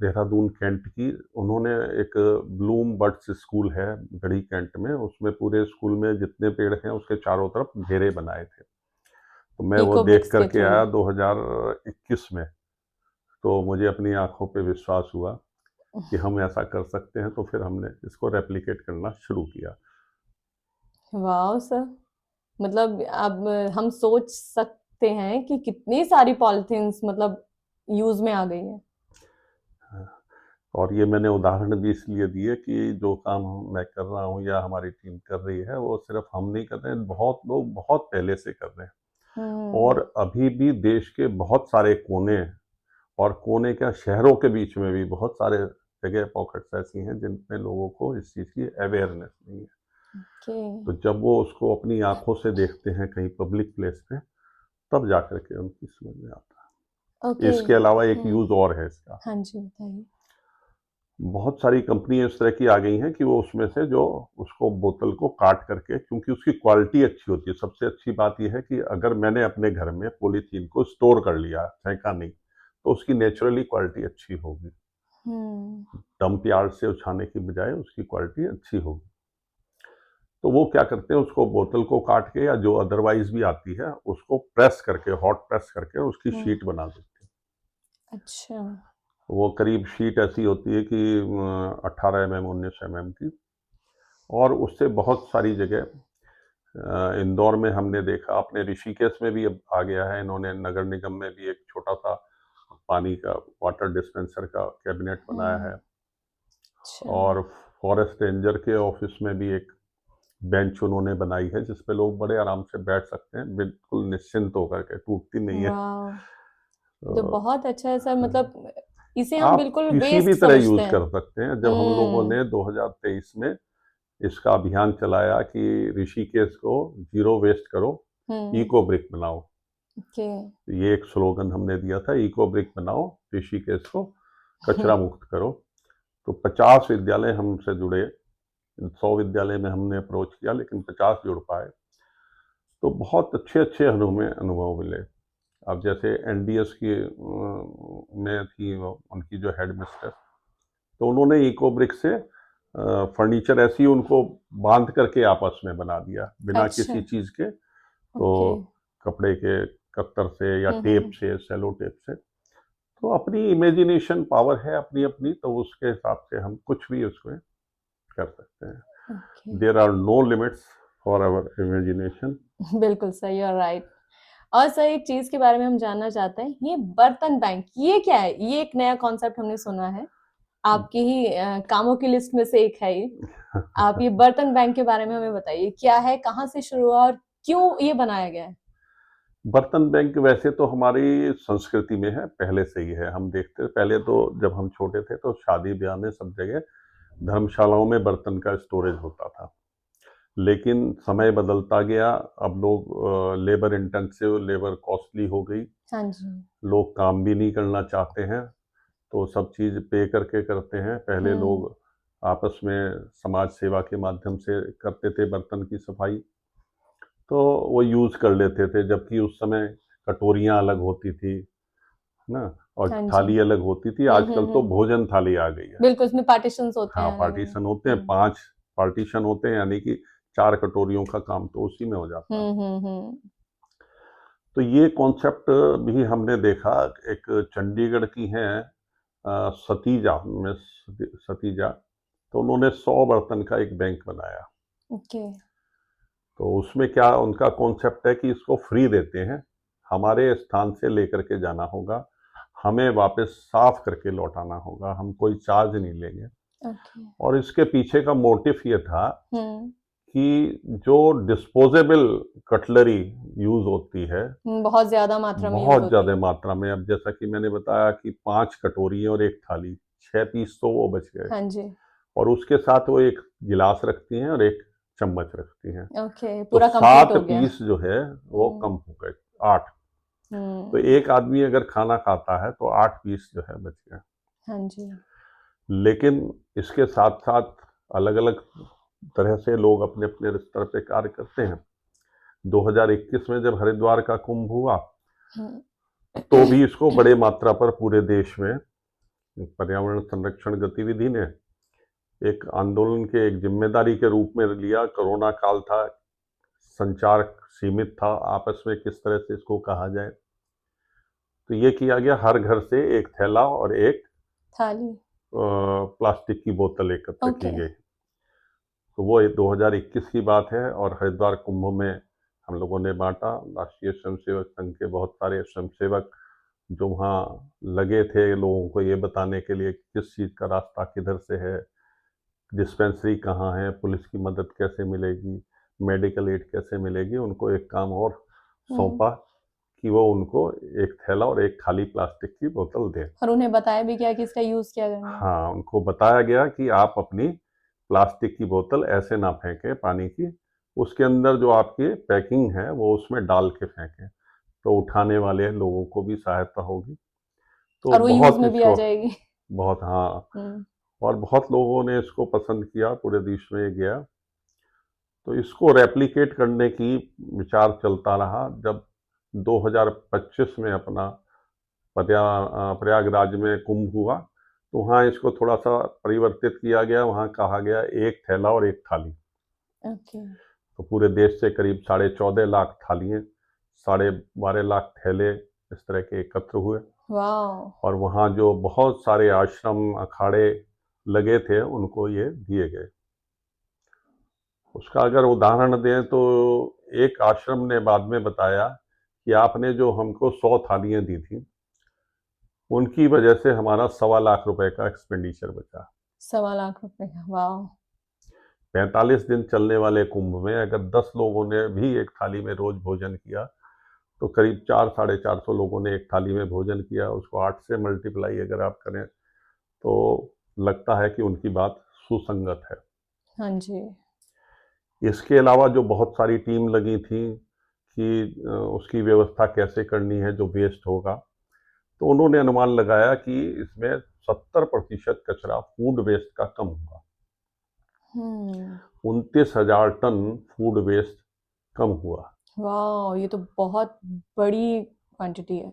[SPEAKER 2] देहरादून कैंट की। उन्होंने एक ब्लूम बर्ड्स स्कूल है गढ़ी कैंट में, उसमें पूरे स्कूल में जितने पेड़ हैं उसके चारों तरफ घेरे बनाए थे। तो मैं वो
[SPEAKER 1] इको
[SPEAKER 2] देख
[SPEAKER 1] ब्रिक्स के
[SPEAKER 2] करके
[SPEAKER 1] थ्रू।
[SPEAKER 2] आया 2021 में, तो मुझे अपनी आंखों पे विश्वास हुआ कि हम ऐसा कर सकते हैं। तो फिर हमने इसको रेप्लिकेट करना शुरू किया।
[SPEAKER 1] वाह सर, मतलब अब हम सोच सकते हैं कि कितनी सारी पॉलिथीन्स मतलब यूज में आ गई है।
[SPEAKER 2] और ये मैंने उदाहरण भी इसलिए दिए कि जो काम मैं कर रहा हूँ या हमारी टीम कर रही है वो सिर्फ हम नहीं कर रहे हैं, बहुत लोग बहुत पहले से कर रहे हैं।
[SPEAKER 1] हम्म।
[SPEAKER 2] और अभी भी देश के बहुत सारे कोने, और कोने क्या शहरों के बीच में भी बहुत सारे जगह पॉकेट्स ऐसी हैं जिनमें लोगों को इस चीज़ की अवेयरनेस नहीं है।
[SPEAKER 1] ओके।
[SPEAKER 2] तो जब वो उसको अपनी आंखों से देखते हैं कहीं पब्लिक प्लेस पे, तब जाकर के उनकी समझ में आता है।
[SPEAKER 1] ओके।
[SPEAKER 2] इसके अलावा एक यूज़ और है इसका।
[SPEAKER 1] हाँ जी, बताइए।
[SPEAKER 2] बहुत सारी कंपनी इस तरह की आ गई हैं कि वो उसमें से जो उसको बोतल को काट करके, क्योंकि उसकी क्वालिटी अच्छी होती है। सबसे अच्छी बात यह है कि अगर मैंने अपने घर में पॉलीथीन को स्टोर कर लिया, फेंका नहीं, तो उसकी नेचुरली क्वालिटी अच्छी होगी।
[SPEAKER 1] हम्म।
[SPEAKER 2] डंप यार्ड से उठाने की बजाय उसकी क्वालिटी अच्छी होगी। तो वो क्या करते हैं, उसको बोतल को काट के या जो अदरवाइज भी आती है उसको प्रेस करके, हॉट प्रेस करके उसकी
[SPEAKER 1] हम्म।
[SPEAKER 2] शीट बना देते हैं।
[SPEAKER 1] अच्छा।
[SPEAKER 2] वो करीब शीट ऐसी होती है कि 18 mm 19 mm की। और उससे बहुत सारी जगह, इंदौर में हमने देखा, अपने ऋषिकेश में भी अब आ गया है। इन्होंने नगर निगम में भी एक छोटा सा पानी का वाटर डिस्पेंसर का कैबिनेट बनाया
[SPEAKER 1] हम्म।
[SPEAKER 2] है।
[SPEAKER 1] अच्छा।
[SPEAKER 2] और फॉरेस्ट रेंजर के ऑफिस में भी एक बेंच उन्होंने बनाई है जिस पे लोग बड़े आराम से बैठ सकते हैं, बिल्कुल निश्चिंत होकर के, टूटती नहीं है।
[SPEAKER 1] वाह, तो
[SPEAKER 2] तो
[SPEAKER 1] बहुत अच्छा है सर। मतलब इसे हम
[SPEAKER 2] आप
[SPEAKER 1] बिल्कुल
[SPEAKER 2] किसी भी
[SPEAKER 1] वेस्ट
[SPEAKER 2] तरह
[SPEAKER 1] समझते
[SPEAKER 2] यूज
[SPEAKER 1] हैं।
[SPEAKER 2] कर सकते हैं। जब हम लोगों
[SPEAKER 1] हम्म।
[SPEAKER 2] ने 2023 में इसका अभियान चलाया कि ऋषिकेश को जीरो वेस्ट करो,
[SPEAKER 1] हम्म।
[SPEAKER 2] इको ब्रिक बनाओ,
[SPEAKER 1] ओके।
[SPEAKER 2] ये एक स्लोगन हमने दिया था, इको ब्रिक बनाओ ऋषिकेश को कचरा मुक्त करो। तो 50 विद्यालय हमसे जुड़े। 100 विद्यालय में हमने अप्रोच किया लेकिन 50 जुड़ पाए। तो बहुत अच्छे अच्छे अनुभव मिले। अब जैसे एनडीएस की में थी उनकी जो हेड मिस्टर, तो उन्होंने इको ब्रिक से फर्नीचर ऐसी उनको बांध करके आपस में बना दिया बिना
[SPEAKER 1] अच्छा।
[SPEAKER 2] किसी चीज़ के। तो
[SPEAKER 1] ओके।
[SPEAKER 2] कपड़े के कत्तर से या टेप
[SPEAKER 1] हम्म।
[SPEAKER 2] से, सेलो टेप से। तो अपनी इमेजिनेशन पावर है अपनी अपनी, तो उसके हिसाब से हम कुछ भी उसमें कर सकते हैं।
[SPEAKER 1] Okay.
[SPEAKER 2] There are no limits for our imagination.
[SPEAKER 1] बिल्कुल सही और राइट। और सर एक चीज के बारे में हम जानना चाहते हैं, ये बर्तन बैंक ये क्या है? ये एक नया कॉन्सेप्ट हमने सुना है, आपकी ही कामों की लिस्ट में से एक है ये। आप ये बर्तन बैंक के बारे में हमें बताइए, क्या है, कहाँ से शुरू हुआ और क्यों ये बनाया गया है?
[SPEAKER 2] बर्तन बैंक वैसे तो हमारी संस्कृति में है, पहले से ही है। हम देखते हैं, पहले तो जब हम छोटे थे तो शादी ब्याह में सब जगह धर्मशालाओं में बर्तन का स्टोरेज होता था। लेकिन समय बदलता गया, अब लोग लेबर इंटेंसिव, लेबर कॉस्टली हो गई,
[SPEAKER 1] हाँ जी।
[SPEAKER 2] लोग काम भी नहीं करना चाहते हैं, तो सब चीज़ पे करके करते हैं। पहले लोग आपस में समाज सेवा के माध्यम से करते थे बर्तन की सफाई, तो वो यूज़ कर लेते थे, जबकि उस समय कटोरियाँ अलग होती थी ना, और
[SPEAKER 1] हाँ जी।
[SPEAKER 2] थाली अलग होती थी। आजकल तो भोजन थाली आ गई है।
[SPEAKER 1] बिल्कुल, उसमें पार्टीशंस होते
[SPEAKER 2] हाँ,
[SPEAKER 1] हैं अलग-अलग।
[SPEAKER 2] पार्टीशन होते हैं, 5 पार्टीशन होते हैं, यानी कि 4 कटोरियों का काम तो उसी में हो जाता है।
[SPEAKER 1] हुँ।
[SPEAKER 2] तो ये कॉन्सेप्ट भी हमने देखा। एक चंडीगढ़ की हैं सतीजा, मिस सतीजा, तो उन्होंने 100 बर्तन का एक बैंक बनाया।
[SPEAKER 1] ओके।
[SPEAKER 2] तो उसमें क्या उनका कॉन्सेप्ट है कि इसको फ्री देते हैं, हमारे स्थान से लेकर के जाना होगा, हमें वापस साफ करके लौटाना होगा, हम कोई चार्ज नहीं लेंगे।
[SPEAKER 1] ओके।
[SPEAKER 2] और इसके पीछे का मोटिव ये था
[SPEAKER 1] हुँ।
[SPEAKER 2] कि जो डिस्पोजेबल कटलरी यूज़ होती है,
[SPEAKER 1] बहुत ज़्यादा मात्रा में यूज़
[SPEAKER 2] बहुत
[SPEAKER 1] होती
[SPEAKER 2] ज़्यादा
[SPEAKER 1] है।
[SPEAKER 2] मात्रा में, अब जैसा कि मैंने बताया कि 5 कटोरी और 1 थाली, 6 पीस तो वो बच गए।
[SPEAKER 1] हाँ जी।
[SPEAKER 2] और उसके साथ वो 1 गिलास रखती हैं और 1 चम्मच रखती हैं।
[SPEAKER 1] ओके,
[SPEAKER 2] तो
[SPEAKER 1] पूरा कंप्लीट
[SPEAKER 2] 7
[SPEAKER 1] हो गया।
[SPEAKER 2] पीस जो है वो कम
[SPEAKER 1] हुँ।
[SPEAKER 2] हो गए, 8। तो
[SPEAKER 1] हुँ।
[SPEAKER 2] एक आदमी अगर खाना खाता है तो 8 पीस जो है बच गए।
[SPEAKER 1] हाँ जी।
[SPEAKER 2] लेकिन इसके साथ-साथ अलग-अलग तरह से लोग अपने-अपने स्तर पे कार्य करते हैं। 2021 में जब हरिद्वार का कुंभ हुआ,
[SPEAKER 1] हुँ।
[SPEAKER 2] तो भी इसको बड़े मात्रा पर पूरे देश में पर्यावरण संरक्षण गतिविधि ने एक आंदोलन के एक जिम्मेदारी के रूप में लिया। कोरोना काल था, संचार सीमित था, आपस में किस तरह से इसको कहा जाए। तो ये किया गया, हर घर से 1 थैला और 1
[SPEAKER 1] थाली।
[SPEAKER 2] प्लास्टिक की बोतल एकत्र की
[SPEAKER 1] ओके।
[SPEAKER 2] गई। तो वो 2021 की बात है, और हरिद्वार कुंभ में हम लोगों ने बाँटा। राष्ट्रीय स्वयंसेवक संघ के बहुत सारे स्वयंसेवक जो वहाँ लगे थे लोगों को ये बताने के लिए कि किस चीज़ का रास्ता किधर से है, डिस्पेंसरी कहाँ है, पुलिस की मदद कैसे मिलेगी, मेडिकल एड कैसे मिलेगी। उनको एक काम और
[SPEAKER 1] हुँ।
[SPEAKER 2] सौंपा कि वो उनको 1 थैला और 1 खाली प्लास्टिक की बोतल दें।
[SPEAKER 1] और उन्हें बताया भी गया कि इसका यूज़ क्या करना है?
[SPEAKER 2] हाँ, उनको बताया गया कि आप अपनी प्लास्टिक की बोतल ऐसे ना फेंकें पानी की, उसके अंदर जो आपकी पैकिंग है वो उसमें डाल के फेंकें, तो उठाने वाले लोगों को भी सहायता होगी। तो
[SPEAKER 1] और वो यूज़
[SPEAKER 2] बहुत
[SPEAKER 1] में भी आ
[SPEAKER 2] इसको,
[SPEAKER 1] जाएगी।
[SPEAKER 2] बहुत, हाँ,
[SPEAKER 1] हुँ।
[SPEAKER 2] और बहुत लोगों ने इसको पसंद किया, पूरे देश में ये गया। तो इसको रेप्लिकेट करने की विचार चलता रहा। जब 2025 में अपना प्रयागराज में कुंभ हुआ, तो वहाँ इसको थोड़ा-सा परिवर्तित किया गया, वहाँ कहा गया 1 थैला और 1 थाली।
[SPEAKER 1] ओके।
[SPEAKER 2] तो पूरे देश से करीब 14.5 लाख थालियाँ, 12.5 लाख थैले इस तरह के एकत्र हुए,
[SPEAKER 1] वॉव!
[SPEAKER 2] और वहाँ जो बहुत सारे आश्रम, अखाड़े लगे थे, उनको ये दिए गए। उसका अगर उदाहरण दें तो एक आश्रम ने बाद में बताया कि आपने जो हमको 100 थालियाँ दी थी, उनकी वजह से हमारा ₹1.25 लाख का एक्सपेंडिचर बचा।
[SPEAKER 1] सवा लाख रुपए का, वॉव!
[SPEAKER 2] 45 दिन चलने वाले कुंभ में अगर 10 लोगों ने भी एक थाली में रोज भोजन किया, तो करीब 4 साढ़े 400 लोगों ने एक थाली में भोजन किया। उसको 8 से मल्टीप्लाई अगर आप करें, तो लगता है कि उनकी बात सुसंगत है।
[SPEAKER 1] हाँ जी।
[SPEAKER 2] इसके अलावा जो बहुत सारी टीम लगी थी कि उसकी व्यवस्था कैसे करनी है जो वेस्ट होगा, तो उन्होंने अनुमान लगाया कि इसमें 70% कचरा फूड वेस्ट का कम हुआ।
[SPEAKER 1] हुँ।
[SPEAKER 2] 29,000 टन फूड वेस्ट कम हुआ।
[SPEAKER 1] वॉव! ये तो बहुत बड़ी क्वांटिटी है।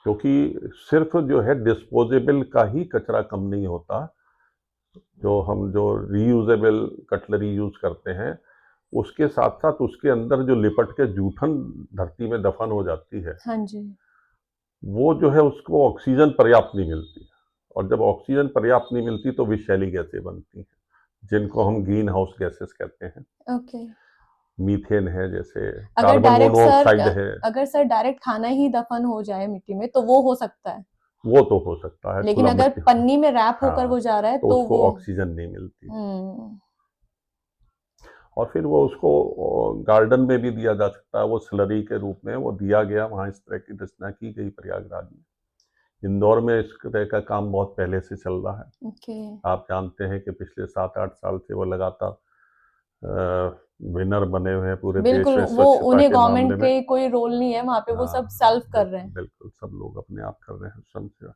[SPEAKER 2] क्योंकि सिर्फ जो है डिस्पोजेबल का ही कचरा कम नहीं होता, जो रीयूजेबल कटलरी यूज करते हैं, उसके साथ साथ उसके अंदर जो लिपट के जूठन धरती में दफन हो जाती है,
[SPEAKER 1] हाँ जी।
[SPEAKER 2] वो जो है उसको ऑक्सीजन पर्याप्त नहीं मिलती, और जब ऑक्सीजन पर्याप्त नहीं मिलती तो विषैली गैसें बनती हैं। जिनको हम ग्रीन हाउस गैसेस कहते हैं।
[SPEAKER 1] ओके।
[SPEAKER 2] मीथेन है, जैसे
[SPEAKER 1] अगर
[SPEAKER 2] कार्बन
[SPEAKER 1] डायरेक्ट सर
[SPEAKER 2] मोनोऑक्साइड है,
[SPEAKER 1] अगर सर डायरेक्ट खाना ही दफन हो जाए मिट्टी में तो वो हो सकता है,
[SPEAKER 2] वो तो हो सकता है
[SPEAKER 1] लेकिन
[SPEAKER 2] खुला
[SPEAKER 1] अगर
[SPEAKER 2] मिट्टी।
[SPEAKER 1] पन्नी में रैप होकर
[SPEAKER 2] हाँ,
[SPEAKER 1] वो जा रहा है
[SPEAKER 2] तो
[SPEAKER 1] तो
[SPEAKER 2] उसको
[SPEAKER 1] वो
[SPEAKER 2] ऑक्सीजन नहीं मिलती।
[SPEAKER 1] हम्म।
[SPEAKER 2] और फिर वो उसको गार्डन में भी दिया जा सकता है, वो स्लरी के रूप में वो दिया गया, वहाँ इस तरह की रचना की गई प्रयागराज में। इंदौर में इस तरह का काम बहुत पहले से चल रहा है।
[SPEAKER 1] ओके।
[SPEAKER 2] आप जानते हैं कि पिछले 7-8 साल से वो लगातार विनर बने हुए हैं पूरे देश
[SPEAKER 1] बिल्कुल,
[SPEAKER 2] में
[SPEAKER 1] वो
[SPEAKER 2] स्वच्छता
[SPEAKER 1] उन्हें
[SPEAKER 2] के मामले
[SPEAKER 1] गवर्नमेंट
[SPEAKER 2] में।
[SPEAKER 1] के कोई रोल नहीं है वहां पे, वो सब
[SPEAKER 2] हाँ,
[SPEAKER 1] सेल्फ कर रहे हैं।
[SPEAKER 2] बिल्कुल सब लोग अपने आप कर रहे हैं श्रम सेवा।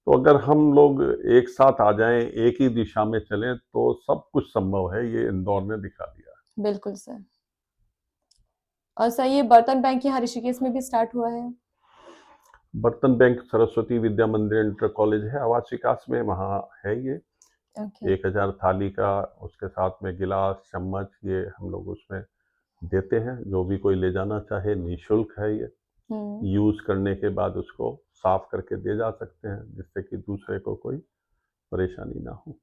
[SPEAKER 2] तो अगर हम लोग एक साथ आ जाएं, एक ही दिशा में चलें, तो सब कुछ संभव है, ये इंदौर ने दिखा दिया।
[SPEAKER 1] बिल्कुल सर। और सर ये बर्तन बैंक यहाँ ऋषिकेश में भी स्टार्ट हुआ है?
[SPEAKER 2] बर्तन बैंक सरस्वती विद्या मंदिर इंटर कॉलेज है आवास विकास में, वहाँ है ये।
[SPEAKER 1] ओके।
[SPEAKER 2] 1000 थाली का, उसके साथ में गिलास चम्मच, ये हम लोग उसमें देते हैं। जो भी कोई ले जाना चाहे निःशुल्क है ये। यूज़ करने के बाद उसको साफ करके दे जा सकते हैं, जिससे कि दूसरे को कोई परेशानी ना हो।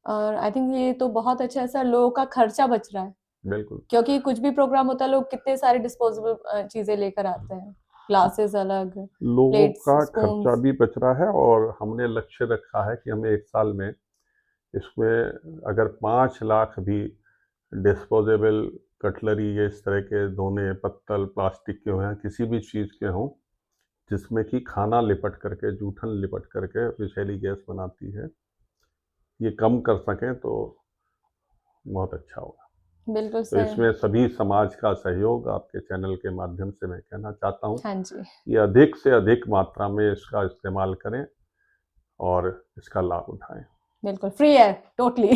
[SPEAKER 1] और आई थिंक ये तो बहुत अच्छा है सर, लोगों का खर्चा बच रहा है,
[SPEAKER 2] बिल्कुल।
[SPEAKER 1] क्योंकि कुछ भी प्रोग्राम होता है लोग कितने सारे डिस्पोजेबल चीजें लेकर आते हैं, ग्लासेस अलग,
[SPEAKER 2] लोगों
[SPEAKER 1] प्लेट्स,
[SPEAKER 2] का खर्चा
[SPEAKER 1] स्पून्स।
[SPEAKER 2] भी बच रहा है, और हमने लक्ष्य रखा है कि हमें 1 साल में इसमें अगर 5 लाख भी डिस्पोजेबल कटलरी, ये इस तरह के दोने, पत्तल, प्लास्टिक के हों या किसी भी चीज़ के हों, जिसमें कि खाना लिपट करके, जूठन लिपट करके विषैली गैस बनाती है, ये कम कर सकें तो बहुत अच्छा होगा।
[SPEAKER 1] बिल्कुल
[SPEAKER 2] तो
[SPEAKER 1] सर।
[SPEAKER 2] इसमें सभी समाज का सहयोग आपके चैनल के माध्यम से मैं कहना चाहता हूँ
[SPEAKER 1] हाँ जी।
[SPEAKER 2] कि अधिक से अधिक मात्रा में इसका इस्तेमाल करें और इसका लाभ उठाएं।
[SPEAKER 1] बिल्कुल फ्री है, totally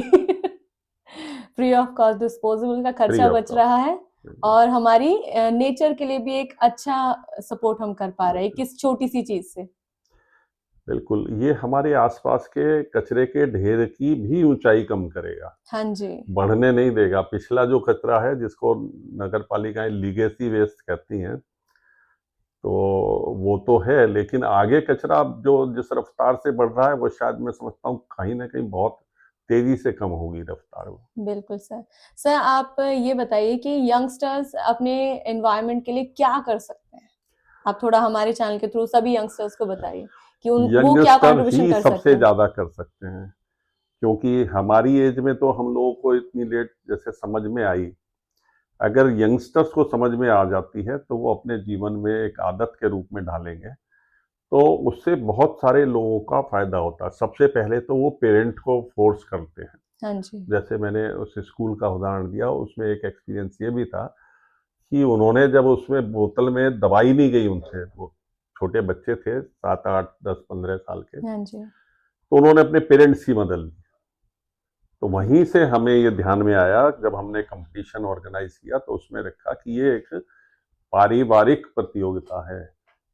[SPEAKER 1] free of cost, disposable का
[SPEAKER 2] फ्री
[SPEAKER 1] खर्चा
[SPEAKER 2] ऑफ
[SPEAKER 1] बच रहा है,
[SPEAKER 2] कॉस्ट।
[SPEAKER 1] और हमारी नेचर के लिए भी एक अच्छा सपोर्ट हम कर पा रहे हैं किस छोटी सी चीज से।
[SPEAKER 2] बिल्कुल, ये हमारे आसपास के कचरे के ढेर की भी ऊंचाई कम करेगा,
[SPEAKER 1] हाँ जी।
[SPEAKER 2] बढ़ने नहीं देगा। पिछला जो कचरा है, जिसको नगर पालिकाएं लीगेसी वेस्ट कहती हैं, तो वो तो है, लेकिन आगे कचरा जो जिस रफ्तार से बढ़ रहा है, वो शायद मैं समझता हूँ कहीं ना कहीं बहुत तेजी से कम होगी रफ्तार वो।
[SPEAKER 1] बिल्कुल सर। सर आप ये बताइए कि यंगस्टर्स अपने एनवायरनमेंट के लिए क्या कर सकते हैं? आप थोड़ा हमारे चैनल के थ्रू सभी यंगस्टर्स को बताइए कि उन वो क्या
[SPEAKER 2] यंगस्टर
[SPEAKER 1] कंट्रीब्यूशन
[SPEAKER 2] ही
[SPEAKER 1] कर सकते
[SPEAKER 2] सबसे
[SPEAKER 1] हैं।
[SPEAKER 2] ज्यादा कर सकते हैं, क्योंकि हमारी एज में तो हम लोगों को इतनी लेट जैसे समझ में आई। अगर यंगस्टर्स को समझ में आ जाती है, तो वो अपने जीवन में एक आदत के रूप में ढालेंगे, तो उससे बहुत सारे लोगों का फायदा होता है। सबसे पहले तो वो पेरेंट को फोर्स करते हैं।
[SPEAKER 1] हाँ जी।
[SPEAKER 2] जैसे मैंने उस स्कूल का उदाहरण दिया, उसमें एक एक्सपीरियंस ये भी था कि उन्होंने जब उसमें बोतल में दवाई नहीं गई उनसे, वो छोटे बच्चे थे 7, 8, 10, 15 साल के,
[SPEAKER 1] हाँ जी।
[SPEAKER 2] तो उन्होंने अपने पेरेंट्स की मदद ली। तो वहीं से हमें ये ध्यान में आया, जब हमने कंपटीशन ऑर्गेनाइज किया, तो उसमें रखा कि ये एक पारिवारिक प्रतियोगिता है,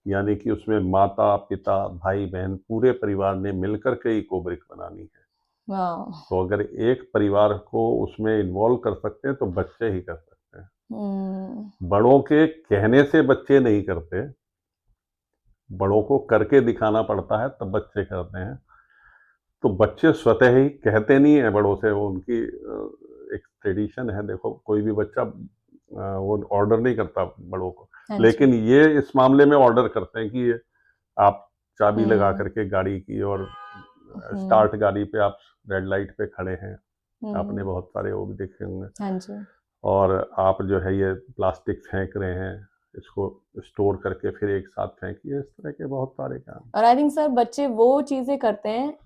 [SPEAKER 2] यानी कि उसमें माता पिता भाई बहन पूरे परिवार ने मिलकर के इको ब्रिक बनानी है।
[SPEAKER 1] वाह।
[SPEAKER 2] तो अगर एक परिवार को उसमें इन्वॉल्व कर सकते हैं, तो बच्चे ही कर सकते हैं। बड़ों के कहने से बच्चे नहीं करते, बड़ों को करके दिखाना पड़ता है, तब बच्चे करते हैं। तो बच्चे स्वतः ही कहते नहीं है बड़ों से, वो उनकी एक ट्रेडिशन है। देखो, कोई भी बच्चा वो ऑर्डर नहीं करता बड़ों को,
[SPEAKER 1] हाँ जी।
[SPEAKER 2] लेकिन ये इस मामले में ऑर्डर करते हैं कि ये आप चाबी लगा
[SPEAKER 1] हम्म।
[SPEAKER 2] करके गाड़ी की, और
[SPEAKER 1] हम्म।
[SPEAKER 2] स्टार्ट गाड़ी पे आप रेड लाइट पे खड़े हैं, आपने
[SPEAKER 1] हम्म।
[SPEAKER 2] बहुत सारे वो भी देखे होंगे।
[SPEAKER 1] हाँ जी।
[SPEAKER 2] और आप जो है ये प्लास्टिक फेंक रहे हैं, इसको स्टोर करके फिर एक साथ फेंकिए, इस तरह के बहुत सारे काम।
[SPEAKER 1] और आई थिंक सर बच्चे वो चीजें करते हैं,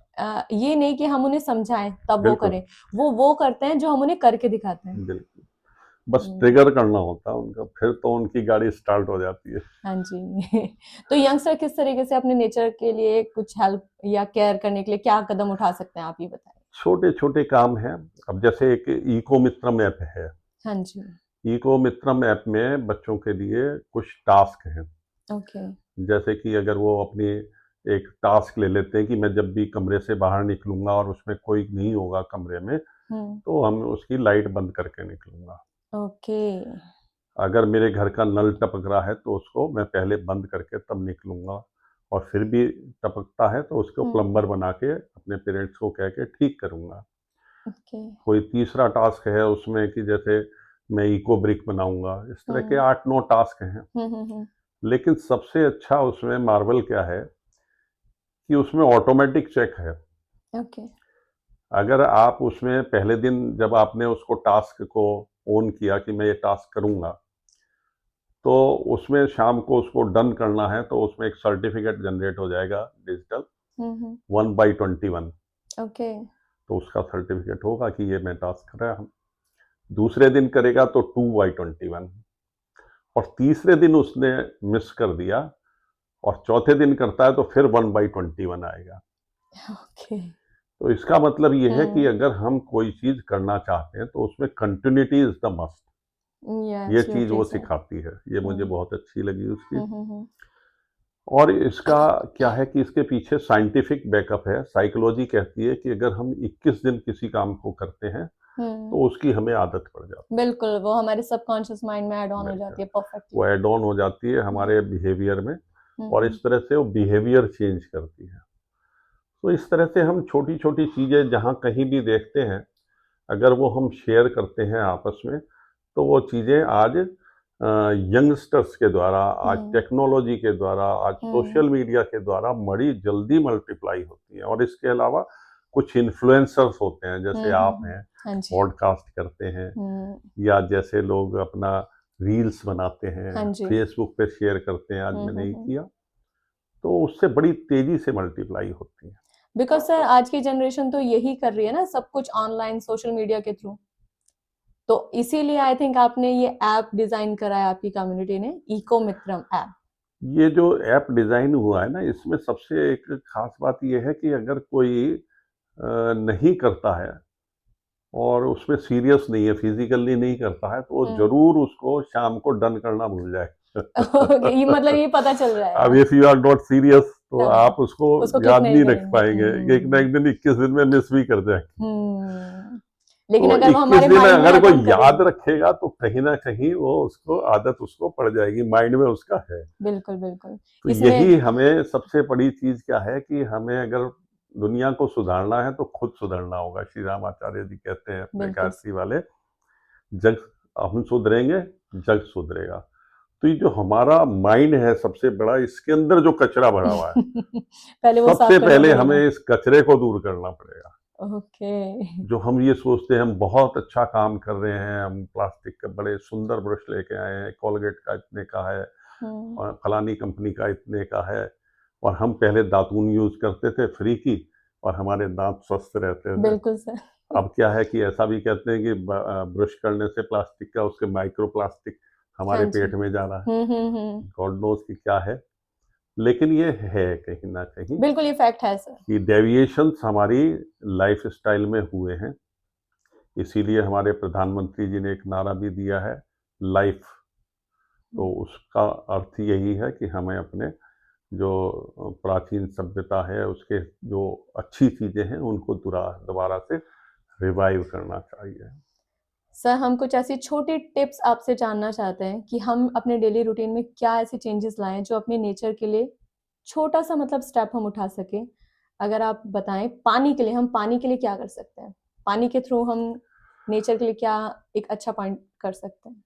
[SPEAKER 1] ये नहीं कि हम उन्हें समझाएं तब वो
[SPEAKER 2] बिल्कुल
[SPEAKER 1] करें, वो करते हैं जो हम उन्हें करके दिखाते हैं।
[SPEAKER 2] बिल्कुल, बस
[SPEAKER 1] हम्म।
[SPEAKER 2] ट्रिगर करना होता है उनका, फिर तो उनकी गाड़ी स्टार्ट हो जाती है।
[SPEAKER 1] हाँ जी तो यंगस्टर किस तरीके से अपने नेचर के लिए कुछ हेल्प या केयर करने के लिए क्या कदम उठा सकते हैं, आप ये बताएं।
[SPEAKER 2] छोटे छोटे काम हैं। अब जैसे एक इको मित्रम ऐप है,
[SPEAKER 1] हाँ जी।
[SPEAKER 2] इको मित्रम ऐप में बच्चों के लिए कुछ टास्क हैं।
[SPEAKER 1] ओके।
[SPEAKER 2] जैसे कि अगर वो अपनी एक टास्क ले लेते हैं कि मैं जब भी कमरे से बाहर निकलूंगा और उसमें कोई नहीं होगा कमरे में,
[SPEAKER 1] हम्म।
[SPEAKER 2] तो हम उसकी लाइट बंद करके निकलूंगा।
[SPEAKER 1] ओके।
[SPEAKER 2] अगर मेरे घर का नल टपक रहा है, तो उसको मैं पहले बंद करके तब निकलूंगा, और फिर भी टपकता है तो उसको
[SPEAKER 1] हम्म।
[SPEAKER 2] प्लम्बर बना के अपने पेरेंट्स को कह के ठीक करूंगा।
[SPEAKER 1] ओके।
[SPEAKER 2] कोई तीसरा टास्क है उसमें कि जैसे मैं इको ब्रिक बनाऊंगा, इस तरह के
[SPEAKER 1] हम्म
[SPEAKER 2] 8-9 टास्क हैं।
[SPEAKER 1] हम्म।
[SPEAKER 2] लेकिन सबसे अच्छा उसमें मार्वल क्या है कि उसमें ऑटोमेटिक चेक है।
[SPEAKER 1] ओके।
[SPEAKER 2] अगर आप उसमें पहले दिन जब आपने उसको टास्क को ऑन किया कि मैं ये टास्क करूंगा, तो उसमें शाम को उसको डन करना है तो उसमें एक सर्टिफिकेट जनरेट हो जाएगा डिजिटल,
[SPEAKER 1] हम्म।
[SPEAKER 2] 1/21।
[SPEAKER 1] ओके।
[SPEAKER 2] तो उसका सर्टिफिकेट होगा कि ये मैं टास्क कर रहा हूँ। दूसरे दिन करेगा तो 2/21, और तीसरे दिन उसने मिस कर दिया और चौथे दिन करता है तो फिर 1/21 आएगा।
[SPEAKER 1] ओके।
[SPEAKER 2] तो इसका मतलब ये है कि
[SPEAKER 1] हम्म।
[SPEAKER 2] अगर हम कोई चीज करना चाहते हैं तो उसमें कंटिन्यूटी इज द मस्ट।
[SPEAKER 1] या
[SPEAKER 2] ये चीज
[SPEAKER 1] एब्सोल्युटली
[SPEAKER 2] वो
[SPEAKER 1] सर।
[SPEAKER 2] सिखाती है, ये मुझे
[SPEAKER 1] हम्म
[SPEAKER 2] बहुत अच्छी लगी उसकी।
[SPEAKER 1] हम्म।
[SPEAKER 2] और इसका क्या है कि इसके पीछे साइंटिफिक बैकअप है। साइकोलॉजी कहती है कि अगर हम 21 दिन किसी काम को करते हैं
[SPEAKER 1] हम्म।
[SPEAKER 2] तो उसकी हमें आदत पड़ जाती
[SPEAKER 1] बिल्कुल, वो हमारे सबकॉन्शियस माइंड में ऐड ऑन
[SPEAKER 2] है।
[SPEAKER 1] हो
[SPEAKER 2] बिल्कुल,
[SPEAKER 1] जाती है
[SPEAKER 2] वो
[SPEAKER 1] परफेक्टली।
[SPEAKER 2] एड ऑन हो जाती है हमारे बिहेवियर में, और
[SPEAKER 1] हम्म
[SPEAKER 2] इस तरह से वो बिहेवियर चेंज करती है। तो इस तरह से हम छोटी छोटी चीजें जहाँ कहीं भी देखते हैं, अगर वो हम शेयर करते हैं आपस में, तो वो चीज़ें आज यंगस्टर्स के द्वारा, आज
[SPEAKER 1] हम्म
[SPEAKER 2] टेक्नोलॉजी के द्वारा, आज
[SPEAKER 1] हम्म
[SPEAKER 2] सोशल मीडिया के द्वारा बड़ी जल्दी मल्टीप्लाई होती हैं। और इसके अलावा कुछ इन्फ्लुएंसर्स होते हैं, जैसे आप हैं,
[SPEAKER 1] हाँ जी।
[SPEAKER 2] पॉडकास्ट करते हैं,
[SPEAKER 1] हम्म।
[SPEAKER 2] या जैसे लोग अपना रील्स बनाते हैं,
[SPEAKER 1] हाँ जी।
[SPEAKER 2] फेसबुक पे शेयर करते हैं, आज मैंने ही
[SPEAKER 1] हम्म।
[SPEAKER 2] किया, तो उससे बड़ी तेज़ी से मल्टीप्लाई होती है।
[SPEAKER 1] बिकॉज सर आज की जनरेशन तो यही कर रही है ना, सब कुछ ऑनलाइन सोशल मीडिया के थ्रू। तो इसीलिए आई थिंक आपने ये ऐप डिजाइन करा है, आपकी कम्युनिटी ने, इको मित्रम ऐप।
[SPEAKER 2] ये जो ऐप डिज़ाइन हुआ है ना, इसमें सबसे एक खास बात ये है कि अगर कोई नहीं करता है और उसमें सीरियस नहीं है, फिजिकली नहीं करता है, तो वो
[SPEAKER 1] हम्म।
[SPEAKER 2] जरूर उसको शाम को डन करना भूल जाए।
[SPEAKER 1] ओके, ये मतलब ये पता चल रहा
[SPEAKER 2] अब
[SPEAKER 1] है।
[SPEAKER 2] If you are not serious तो
[SPEAKER 1] हाँ,
[SPEAKER 2] आप उसको
[SPEAKER 1] उसको क्लिक
[SPEAKER 2] याद
[SPEAKER 1] नहीं
[SPEAKER 2] नहीं रख
[SPEAKER 1] करेंगे।
[SPEAKER 2] पाएंगे, एक ना एक दिन 21 दिन में मिस भी कर जाएंगे।
[SPEAKER 1] हम्म। लेकिन
[SPEAKER 2] तो
[SPEAKER 1] अगर वो
[SPEAKER 2] 21
[SPEAKER 1] हमारे
[SPEAKER 2] दिन
[SPEAKER 1] माइंड में
[SPEAKER 2] अगर
[SPEAKER 1] अटम
[SPEAKER 2] कोई याद
[SPEAKER 1] करेगी।
[SPEAKER 2] रखेगा तो कहीं ना कहीं वो उसको आदत उसको पड़ जाएगी, माइंड में उसका है।
[SPEAKER 1] बिल्कुल बिल्कुल।
[SPEAKER 2] तो
[SPEAKER 1] इसमें
[SPEAKER 2] यही हमें सबसे बड़ी चीज क्या है कि हमें अगर दुनिया को सुधारना है तो खुद सुधरना होगा। श्री राम आचार्य जी कहते हैं अपने
[SPEAKER 1] बिल्कुल।
[SPEAKER 2] गायत्री वाले, जग हम सुधरेंगे, जग सुधरेगा। तो ये जो हमारा माइंड है सबसे बड़ा, इसके अंदर जो कचरा भरा हुआ है,
[SPEAKER 1] पहले वो साफ
[SPEAKER 2] सबसे
[SPEAKER 1] करना
[SPEAKER 2] पहले हमें
[SPEAKER 1] पड़ेगा।
[SPEAKER 2] इस कचरे को दूर करना पड़ेगा।
[SPEAKER 1] ओके।
[SPEAKER 2] जो हम ये सोचते हैं हम बहुत अच्छा काम कर रहे हैं, हम प्लास्टिक के बड़े सुंदर ब्रश लेके आए हैं, कोलगेट का इतने का है
[SPEAKER 1] हम्म।
[SPEAKER 2] और फलानी कंपनी का इतने का है, और हम पहले दातून यूज करते थे फ्री की और हमारे दांत स्वस्थ रहते थे।
[SPEAKER 1] बिल्कुल सर।
[SPEAKER 2] अब क्या है कि ऐसा भी कहते हैं कि ब्रश करने से प्लास्टिक का, उसके माइक्रो प्लास्टिक
[SPEAKER 1] हाँ
[SPEAKER 2] हमारे
[SPEAKER 1] जी।
[SPEAKER 2] पेट में जा रहा है।
[SPEAKER 1] हम्म।
[SPEAKER 2] गॉड नोज की क्या है, लेकिन ये है कहीं ना कहीं
[SPEAKER 1] बिल्कुल, ये फैक्ट है सर।
[SPEAKER 2] कि डेविएशंस हमारी लाइफ स्टाइल में हुए हैं। इसीलिए हमारे प्रधानमंत्री जी ने एक नारा भी दिया है, लाइफ। तो उसका अर्थ यही है कि हमें अपने जो प्राचीन सभ्यता है उसके जो अच्छी चीज़ें हैं उनको दोबारा से रिवाइव करना चाहिए।
[SPEAKER 1] सर हम कुछ ऐसी छोटी टिप्स आपसे जानना चाहते हैं कि हम अपने डेली रूटीन में क्या ऐसे चेंजेस लाएं जो अपने नेचर के लिए छोटा सा मतलब स्टेप हम उठा सके। अगर आप बताएं, पानी के लिए, हम पानी के लिए क्या कर सकते हैं, पानी के थ्रू हम नेचर के लिए क्या एक अच्छा पॉइंट कर सकते हैं।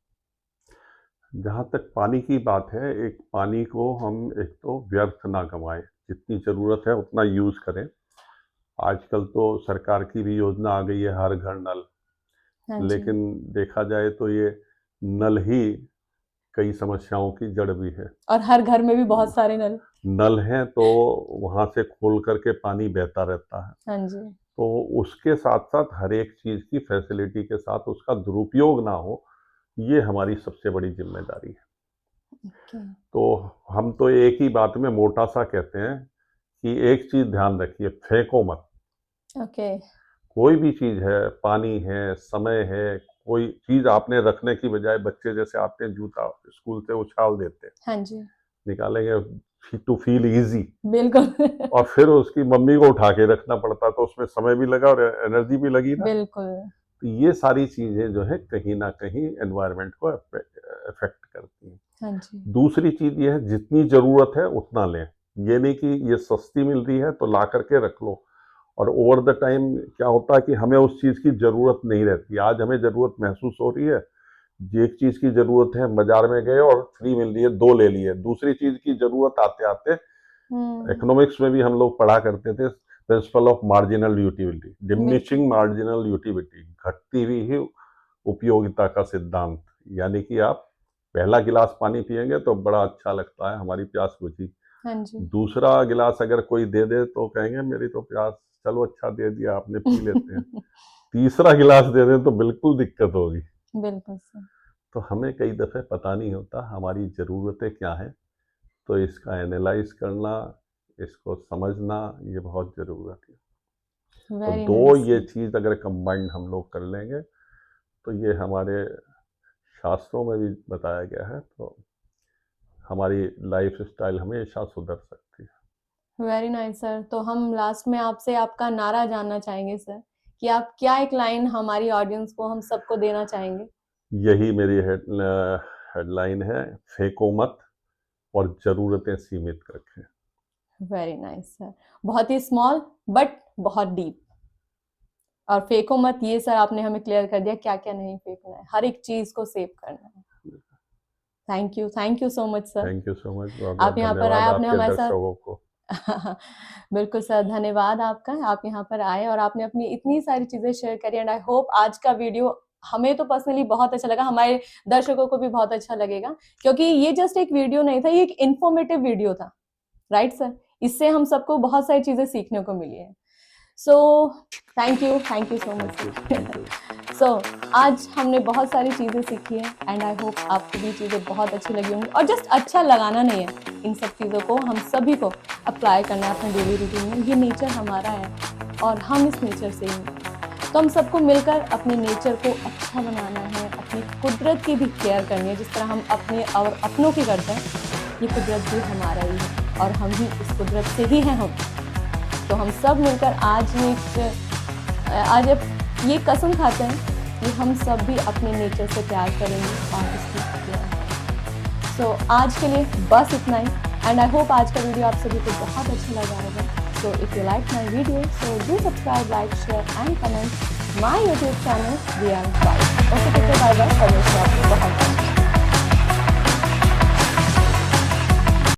[SPEAKER 2] जहाँ तक पानी की बात है, एक पानी को हम एक तो व्यर्थ ना गंवाएं, जितनी ज़रूरत है उतना यूज़ करें। आजकल तो सरकार की भी योजना आ गई है हर घर नल,
[SPEAKER 1] हाँ जी।
[SPEAKER 2] लेकिन देखा जाए तो ये नल ही कई समस्याओं की जड़ भी है।
[SPEAKER 1] और हर घर में भी बहुत सारे नल।
[SPEAKER 2] नल है तो वहाँ से खोल करके पानी बहता रहता है।
[SPEAKER 1] हाँ जी।
[SPEAKER 2] तो उसके साथ साथ हर एक चीज़ की फैसिलिटी के साथ उसका दुरुपयोग ना हो, ये हमारी सबसे बड़ी जिम्मेदारी है।
[SPEAKER 1] ओके।
[SPEAKER 2] तो हम तो एक ही बात में मोटा सा कहते हैं कि एक चीज़ ध्यान रखिए, फेंको मत।
[SPEAKER 1] ओके।
[SPEAKER 2] कोई भी चीज़ है, पानी है, समय है, कोई चीज़ आपने रखने की बजाय, बच्चे जैसे आते हैं जूता स्कूल से उछाल देते हैं,
[SPEAKER 1] हाँ जी।
[SPEAKER 2] निकालेंगे टू फील इजी,
[SPEAKER 1] बिल्कुल।
[SPEAKER 2] और फिर उसकी मम्मी को उठा के रखना पड़ता, तो उसमें समय भी लगा और एनर्जी भी लगी ना।
[SPEAKER 1] बिल्कुल।
[SPEAKER 2] तो ये सारी चीज़ें जो है कहीं ना कहीं एनवायरनमेंट को अफेक्ट करती हैं।
[SPEAKER 1] हाँ जी।
[SPEAKER 2] दूसरी चीज़ ये है, जितनी ज़रूरत है उतना लें। ये नहीं कि ये सस्ती मिल रही है तो ला करके रख लो और ओवर द टाइम क्या होता है कि हमें उस चीज़ की ज़रूरत नहीं रहती। आज हमें ज़रूरत महसूस हो रही है, एक चीज़ की ज़रूरत है, बाज़ार में गए और फ्री मिल रही है, 2 ले लिए। दूसरी चीज़ की ज़रूरत आते-आते इकोनॉमिक्स में भी हम लोग पढ़ा करते थे, principle of marginal utility, diminishing marginal utility, घटती हुई ही उपयोगिता का सिद्धांत। यानी कि आप पहला गिलास पानी पिएंगे तो बड़ा अच्छा लगता है, हमारी प्यास बुझी।
[SPEAKER 1] हाँ जी।
[SPEAKER 2] दूसरा गिलास अगर कोई दे दे तो कहेंगे मेरी तो प्यास, चलो अच्छा दे दिया आपने, पी लेते हैं। तीसरा गिलास दे दें तो बिल्कुल दिक्कत होगी।
[SPEAKER 1] बिल्कुल सर।
[SPEAKER 2] तो हमें कई दफ़े पता नहीं होता हमारी ज़रूरतें क्या हैं, तो इसका एनालाइज़ करना, इसको समझना, ये बहुत ज़रूरत है। तो
[SPEAKER 1] वेरी
[SPEAKER 2] 2
[SPEAKER 1] नाइस
[SPEAKER 2] ये
[SPEAKER 1] सर।
[SPEAKER 2] चीज़ अगर कंबाइंड हम लोग कर लेंगे, तो ये हमारे शास्त्रों में भी बताया गया है, तो हमारी लाइफ़स्टाइल हमेशा सुधर सकती है।
[SPEAKER 1] Very nice sir. तो हम लास्ट में आपसे आपका नारा जानना चाहेंगे सर, कि आप क्या एक लाइन हमारी ऑडियंस को, हम सबको देना चाहेंगे?
[SPEAKER 2] यही मेरी हेडलाइन है, फेंको मत और ज़रूरतें सीमित रखें।
[SPEAKER 1] Very nice sir. बहुत ही स्मॉल बट बहुत डीप। और फेंको मत, ये सर आपने हमें क्लियर कर दिया क्या-क्या नहीं फेंकना है, हर एक चीज़ को सेव करना है। Thank you so much sir.
[SPEAKER 2] Thank you so much,
[SPEAKER 1] आप
[SPEAKER 2] बहुत-बहुत
[SPEAKER 1] यहाँ पर आए,
[SPEAKER 2] धन्यवाद
[SPEAKER 1] आपने
[SPEAKER 2] आपके
[SPEAKER 1] हमारे साथ
[SPEAKER 2] दर्शकों को।
[SPEAKER 1] बिल्कुल सर, धन्यवाद आपका। आप यहाँ पर आए और आपने अपनी इतनी सारी चीज़ें शेयर करी एंड आई होप आज का वीडियो हमें तो पर्सनली बहुत अच्छा लगा, हमारे दर्शकों को भी बहुत अच्छा लगेगा, क्योंकि ये जस्ट एक वीडियो नहीं था, ये एक इन्फॉर्मेटिव वीडियो था। Right sir? इससे हम सबको बहुत सारी चीज़ें सीखने को मिली है। So thank you so much
[SPEAKER 2] thank
[SPEAKER 1] sir.
[SPEAKER 2] You.
[SPEAKER 1] So आज हमने बहुत सारी चीज़ें सीखी है एंड आई होप आपको भी चीज़ें बहुत अच्छी लगी होंगी। और जस्ट अच्छा लगाना नहीं है, इन सब चीज़ों को हम सभी को अप्लाई करना है अपने डेली रूटीन में। ये नेचर हमारा है और हम इस नेचर से ही हैं। तो हम सबको मिलकर अपने नेचर को अच्छा बनाना है, अपनी कुदरत की भी केयर करनी है, जिस तरह हम अपने और अपनों की करते हैं, ये कुदरत भी हमारा ही है और हम भी इस कुदरत से ही हैं हम। तो हम सब मिलकर आज ये कसम खाते हैं कि हम सब भी अपने नेचर से प्यार करेंगे और इसकी केयर। सो आज के लिए बस इतना ही एंड आई होप आज का वीडियो आप सभी को बहुत अच्छा लगा होगा। So if you like my video, so do subscribe, like, share and comment my YouTube channel we are bye. Okay, bye bye. बहुत